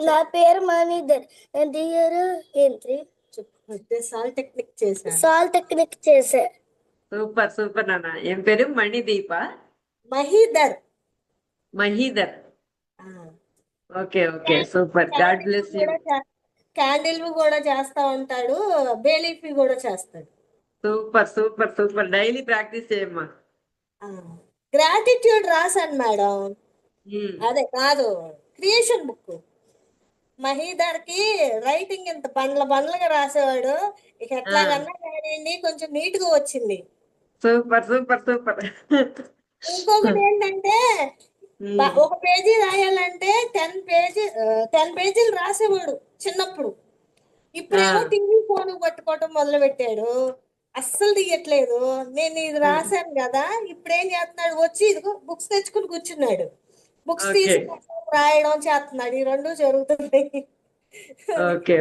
నా పేరు మణిధర్. ఎంత ఇయర్ ఏంటి? సాల్ టెక్నిక్ చేశాను. సాల్ టెక్నిక్ చేసా. సూపర్ సూపర్ నాన్న. ఏం పేరు? మణిదీప. మహీధర్. మహీధర్. ఆ. Okay okay super. God bless you. Candle కూడా చేస్తా ఉంటాడు, బేలీఫ్ కూడా చేస్తాడు. Super super super. Daily practice చేయమ్మా. గ్రాటిట్యూడ్ రాశాను మేడం. అదే కాదు, క్రియేషన్ బుక్. మహీధర్ కి రైటింగ్ ఇంత బండ్లుగా రాసేవాడు. ఇక ఎట్లాగన్నా కానీ కొంచెం నీట్ గా వచ్చింది. Super super super. ఇంకొకటి ఏంటంటే ఒక పేజీ రాయాలంటే 10 పేజీలు రాసేవాడు చిన్నప్పుడు. ఇప్పుడేమో టీవీ ఫోన్ పట్టుకోవటం మొదలు పెట్టాడు, అస్సలు తీయట్లేదు. నేను ఇది రాశాను కదా, ఇప్పుడు ఏం చేస్తున్నాడు, వచ్చి ఇదిగో బుక్స్ తెచ్చుకుని కూర్చున్నాడు. బుక్స్ తీసుకుని రాయడం చేస్తున్నాడు. ఈ రెండు జరుగుతున్నాయి. ఓకే.